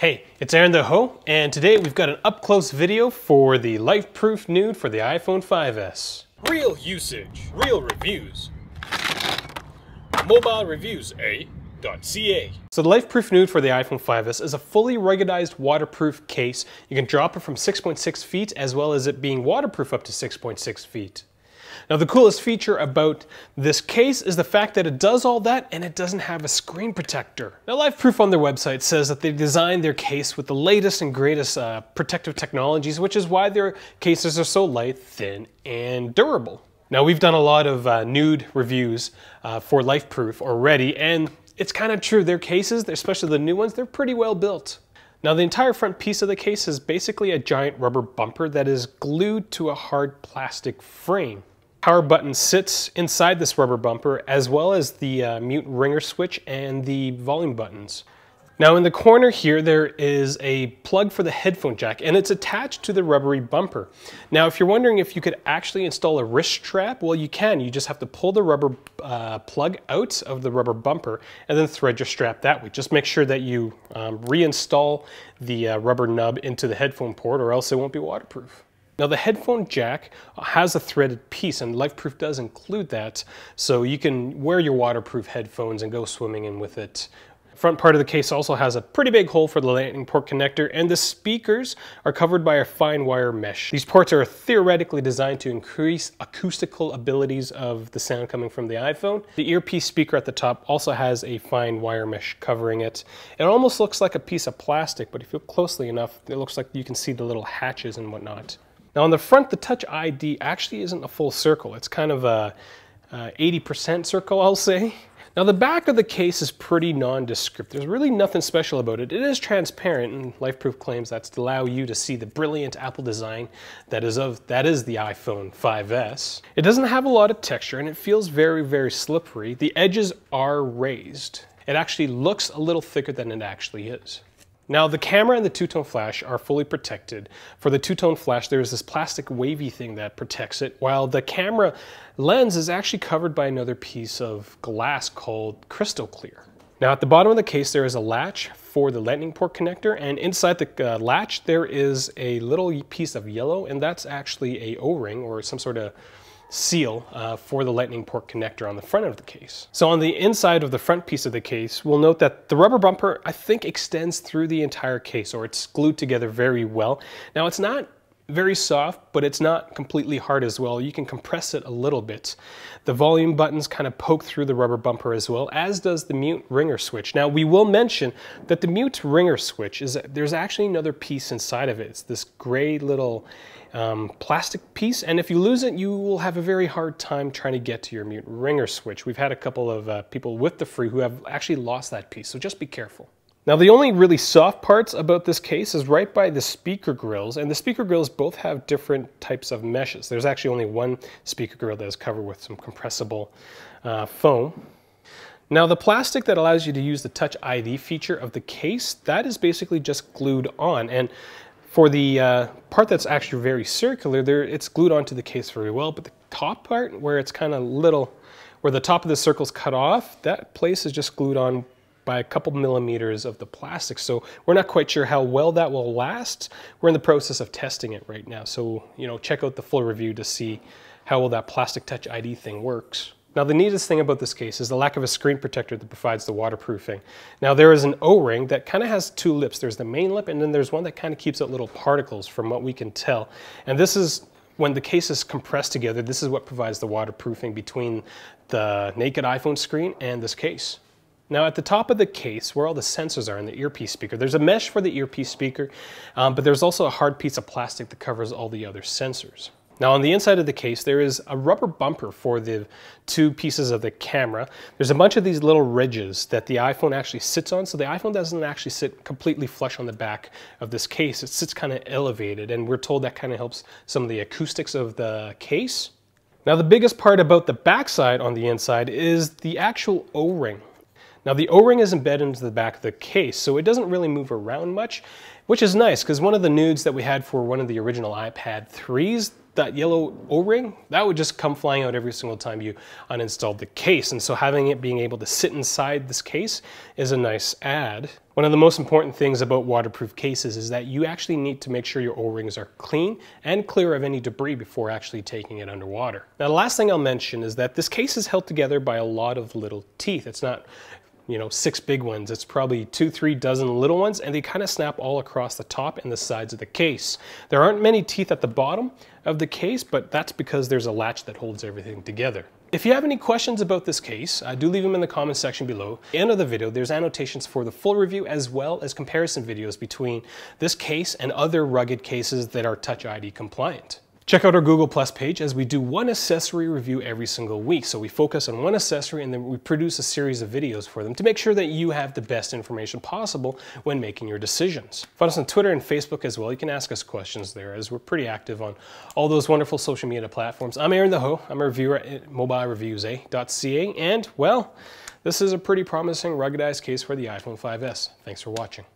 Hey, it's Aaron the Ho, and today we've got an up-close video for the Lifeproof Nuud for the iPhone 5S. Real usage, real reviews. Mobile reviews, .ca. So the Lifeproof Nuud for the iPhone 5S is a fully ruggedized waterproof case. You can drop it from 6.6 feet as well as it being waterproof up to 6.6 feet. Now the coolest feature about this case is the fact that it does all that and it doesn't have a screen protector. Now Lifeproof on their website says that they designed their case with the latest and greatest protective technologies, which is why their cases are so light, thin, and durable. Now we've done a lot of nude reviews for Lifeproof already, and it's kind of true. Their cases, especially the new ones, they're pretty well built. Now the entire front piece of the case is basically a giant rubber bumper that is glued to a hard plastic frame. Power button sits inside this rubber bumper, as well as the mute ringer switch and the volume buttons. Now in the corner here there is a plug for the headphone jack, and it's attached to the rubbery bumper. Now if you're wondering if you could actually install a wrist strap, well you can. You just have to pull the rubber plug out of the rubber bumper and then thread your strap that way. Just make sure that you reinstall the rubber nub into the headphone port, or else it won't be waterproof. Now the headphone jack has a threaded piece, and Lifeproof does include that, so you can wear your waterproof headphones and go swimming in with it. The front part of the case also has a pretty big hole for the lightning port connector, and the speakers are covered by a fine wire mesh. These ports are theoretically designed to increase acoustical abilities of the sound coming from the iPhone. The earpiece speaker at the top also has a fine wire mesh covering it. It almost looks like a piece of plastic, but if you look closely enough, it looks like you can see the little hatches and whatnot. Now on the front, the Touch ID actually isn't a full circle. It's kind of a 80% circle, I'll say. Now the back of the case is pretty nondescript. There's really nothing special about it. It is transparent, and Lifeproof claims that's to allow you to see the brilliant Apple design that is the iPhone 5S. It doesn't have a lot of texture, and it feels very, very slippery. The edges are raised. It actually looks a little thicker than it actually is. Now the camera and the two-tone flash are fully protected. For the two-tone flash, there's this plastic wavy thing that protects it, while the camera lens is actually covered by another piece of glass called crystal clear. Now at the bottom of the case there is a latch for the lightning port connector, and inside the latch there is a little piece of yellow, and that's actually a O-ring or some sort of seal for the lightning port connector on the front of the case. So on the inside of the front piece of the case, we'll note that the rubber bumper, I think, extends through the entire case, or it's glued together very well. Now it's not very soft, but it's not completely hard as well. You can compress it a little bit. The volume buttons kind of poke through the rubber bumper as well, as does the mute ringer switch. Now we will mention that the mute ringer switch there's actually another piece inside of it. It's this gray little plastic piece, and if you lose it, you will have a very hard time trying to get to your mute ringer switch. We've had a couple of people with the Free who have actually lost that piece, so just be careful. Now the only really soft parts about this case is right by the speaker grills, and the speaker grills both have different types of meshes. There's actually only one speaker grill that is covered with some compressible foam. Now the plastic that allows you to use the Touch ID feature of the case, that is basically just glued on, and for the part that's actually very circular, it's glued onto the case very well, but the top part where it's kind of little, where the top of the circle's cut off, that place is just glued on by a couple millimeters of the plastic. So we're not quite sure how well that will last. We're in the process of testing it right now. So, check out the full review to see how well that plastic Touch ID thing works. Now the neatest thing about this case is the lack of a screen protector that provides the waterproofing. Now there is an O-ring that kind of has two lips. There's the main lip, and then there's one that kind of keeps out little particles from what we can tell. And this is, when the case is compressed together, this is what provides the waterproofing between the naked iPhone screen and this case. Now at the top of the case, where all the sensors are in the earpiece speaker, there's a mesh for the earpiece speaker, but there's also a hard piece of plastic that covers all the other sensors. Now on the inside of the case, there is a rubber bumper for the two pieces of the camera. There's a bunch of these little ridges that the iPhone actually sits on, so the iPhone doesn't actually sit completely flush on the back of this case. It sits kind of elevated, and we're told that kind of helps some of the acoustics of the case. Now the biggest part about the backside on the inside is the actual O-ring. Now the O-ring is embedded into the back of the case, so it doesn't really move around much, which is nice, because one of the nudes that we had for one of the original iPad 3s, that yellow O-ring, that would just come flying out every single time you uninstalled the case. And so having it being able to sit inside this case is a nice add. One of the most important things about waterproof cases is that you actually need to make sure your O-rings are clean and clear of any debris before actually taking it underwater. Now, the last thing I'll mention is that this case is held together by a lot of little teeth. It's not, 6 big ones. It's probably 2-3 dozen little ones, and they kind of snap all across the top and the sides of the case. There aren't many teeth at the bottom of the case, but that's because there's a latch that holds everything together. If you have any questions about this case, do leave them in the comments section below. At the end of the video, there's annotations for the full review as well as comparison videos between this case and other rugged cases that are Touch ID compliant. Check out our Google Plus page as we do one accessory review every single week. So we focus on one accessory and then we produce a series of videos for them to make sure that you have the best information possible when making your decisions. Find us on Twitter and Facebook as well. You can ask us questions there as we're pretty active on all those wonderful social media platforms. I'm Aaron the Ho. I'm a reviewer at mobilereviews.ca, and well, this is a pretty promising ruggedized case for the iPhone 5S. Thanks for watching.